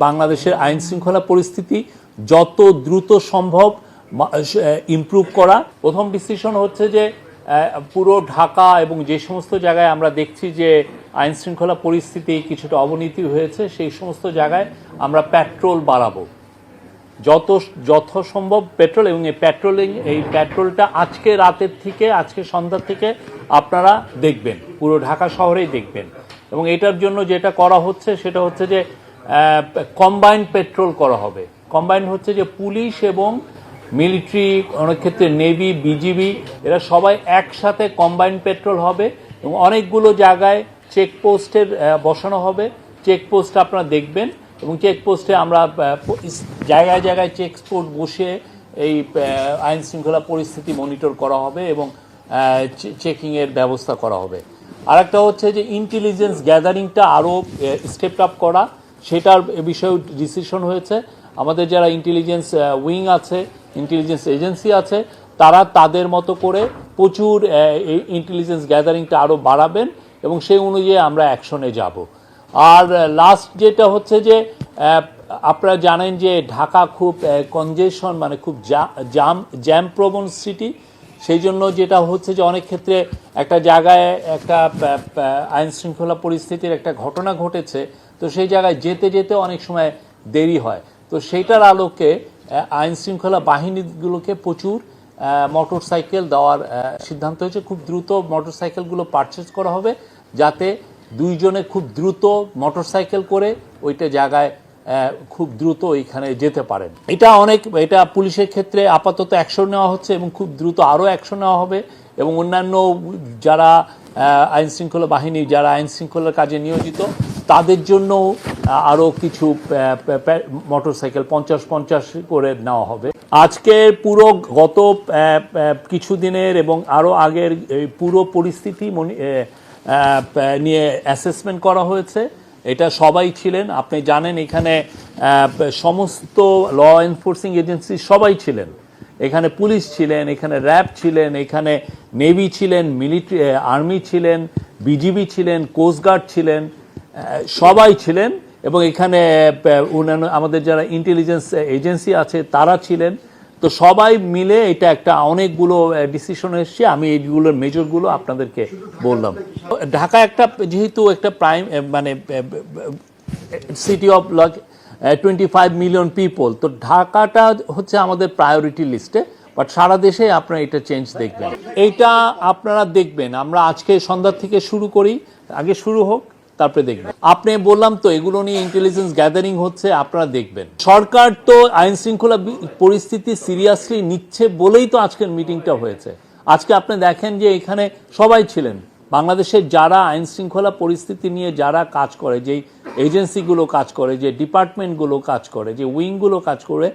বাংলাদেশের আইন শৃঙ্খলা পরিস্থিতি যত দ্রুত সম্ভব ইমপ্রুভ করা। প্রথম ডিসিশন হচ্ছে যে পুরো ঢাকা এবং যে সমস্ত জায়গায় আমরা দেখছি যে আইন শৃঙ্খলা পরিস্থিতি কিছুটা অবনতি হয়েছে, সেই সমস্ত জায়গায় আমরা পেট্রোল বাড়াবো, যথাসম্ভব পেট্রোল। এবং এই পেট্রোলটা আজকে রাতের থেকে, আজকে সন্ধ্যা থেকে আপনারা দেখবেন, পুরো ঢাকা শহরেই দেখবেন। এবং এটার জন্য যেটা করা হচ্ছে সেটা হচ্ছে যে কম্বাইন্ড পেট্রোল করা হবে। কম্বাইন্ড হচ্ছে যে পুলিশ এবং মিলিটারি, অনেক ক্ষেত্রে নেভি, বিজিবি, এরা সবাই একসাথে কম্বাইন্ড পেট্রোল হবে এবং অনেকগুলো জায়গায় চেকপোস্টের বসানো হবে। চেকপোস্ট আপনারা দেখবেন এবং চেকপোস্টে আমরা জায়গায় জায়গায় চেকপোস্ট বসে এই আইন শৃঙ্খলা পরিস্থিতি মনিটর করা হবে এবং চেকিংয়ের ব্যবস্থা করা হবে। আরেকটা হচ্ছে যে ইন্টেলিজেন্স গ্যাদারিংটা আরও স্টেপ আপ করা, সেটার বিষয়ে ডিসিশন হয়েছে। আমাদের যারা ইন্টেলিজেন্স উইং আছে, ইন্টেলিজেন্স এজেন্সি আছে, তারা তাদের মতো করে প্রচুর এই ইন্টেলিজেন্স গ্যাদারিংটা আরও বাড়াবেন এবং সেই অনুযায়ী আমরা অ্যাকশনে যাব। আর লাস্ট যেটা হচ্ছে যে আপনারা জানেন যে ঢাকা খুব কনজেশন, মানে খুব জ্যাম প্রবণ সিটি। সেই জন্য যেটা হচ্ছে যে অনেক ক্ষেত্রে একটা জায়গায় একটা আইন শৃঙ্খলা পরিস্থিতির একটা ঘটনা ঘটেছে, তো সেই জায়গায় যেতে যেতে অনেক সময় দেরি হয়। তো সেইটার আলোকে আইন শৃঙ্খলা বাহিনীগুলোকে প্রচুর মোটর সাইকেল দেওয়ার সিদ্ধান্ত হয়েছে। খুব দ্রুত মোটর সাইকেলগুলো পারচেজ করা হবে, যাতে দুইজনে খুব দ্রুত মোটর সাইকেল করে ওইটা জায়গায় খুব দ্রুত ওইখানে যেতে পারেন। এটা পুলিশের ক্ষেত্রে আপাতত অ্যাকশন নেওয়া হচ্ছে এবং খুব দ্রুত আরও অ্যাকশন নেওয়া হবে। এবং অন্যান্য যারা আইন শৃঙ্খলা বাহিনী, যারা আইন শৃঙ্খলার কাজে নিয়োজিত, তাদের জন্য আরও কিছু মোটরসাইকেল 50-50 করে নেওয়া হবে। আজকের পুরো গত কিছু দিনের এবং আরও আগের পুরো পরিস্থিতি নিয়ে অ্যাসেসমেন্ট করা হয়েছে। এটা সবাই ছিলেন, আপনি জানেন, এখানে সমস্ত ল এনফোর্সিং এজেন্সি সবাই ছিলেন। এখানে পুলিশ ছিলেন, এখানে র্যাব ছিলেন, এখানে নেভি ছিলেন, মিলিটারি আর্মি ছিলেন, বিজিবি ছিলেন, কোস্টগার্ড ছিলেন, সবাই ছিলেন। এবং এখানে অন্যান্য আমাদের যারা ইন্টেলিজেন্স এজেন্সি আছে তারা ছিলেন। তো সবাই মিলে এটা একটা অনেকগুলো ডিসিশন এসছে। আমি এইগুলোর মেজরগুলো আপনাদেরকে বললাম। ঢাকা একটা যেহেতু একটা প্রাইম, মানে সিটি অফ 25 মিলিয়ন পিপল, তো ঢাকাটা হচ্ছে আমাদের প্রায়োরিটি লিস্টে। বাট সারা দেশে আপনারা এটা চেঞ্জ দেখবেন, এইটা আপনারা দেখবেন। আমরা আজকে সন্ধ্যা থেকে শুরু করি, আগে শুরু হোক, তারপরে দেখবেন। আপনি বললাম তো এগুলো নিয়ে ইন্টেলিজেন্স গ্যাদারিং হচ্ছে, আপনারা দেখবেন। সরকার তো আইন শৃঙ্খলা পরিস্থিতি সিরিয়াসলি নিচ্ছে বলেই তো আজকের মিটিংটা হয়েছে। আজকে আপনি দেখেন যে এখানে সবাই ছিলেন, বাংলাদেশের যারা আইন শৃঙ্খলা পরিস্থিতি নিয়ে যারা কাজ করে, যেই এজেন্সিগুলো কাজ করে, যে ডিপার্টমেন্টগুলো কাজ করে, যে উইংগুলো কাজ করে,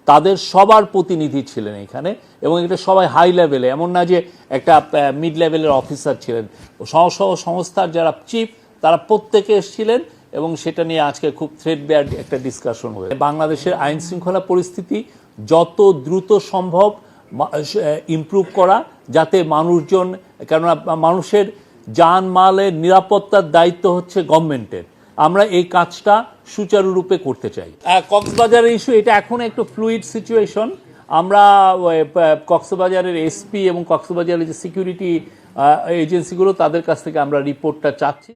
তাদের সবার প্রতিনিধি ছিলেন এখানে। এবং এটা সবাই হাই লেভেলে, এমন না যে একটা মিড লেভেলের অফিসার ছিলেন। সংস্থার যারা চিফ, তারা প্রত্যেকে এসেছিলেন এবং সেটা নিয়ে আজকে খুব থ্রেডবেয়ার একটা ডিসকাশন হয়েছে। বাংলাদেশের আইন শৃঙ্খলা পরিস্থিতি যত দ্রুত সম্ভব ইমপ্রুভ করা, যাতে মানুষজন, কেননা মানুষের জানমালের নিরাপত্তার দায়িত্ব হচ্ছে গভর্নমেন্টের, আমরা এই কাজটা সুচারুরূপে করতে চাই। কক্সবাজারের ইস্যু, এটা এখন একটু ফ্লুইড সিচুয়েশন। আমরা কক্সবাজারের এসপি এবং কক্সবাজারের যে সিকিউরিটি এজেন্সিগুলো, তাদের কাছ থেকে আমরা রিপোর্টটা চাচ্ছি।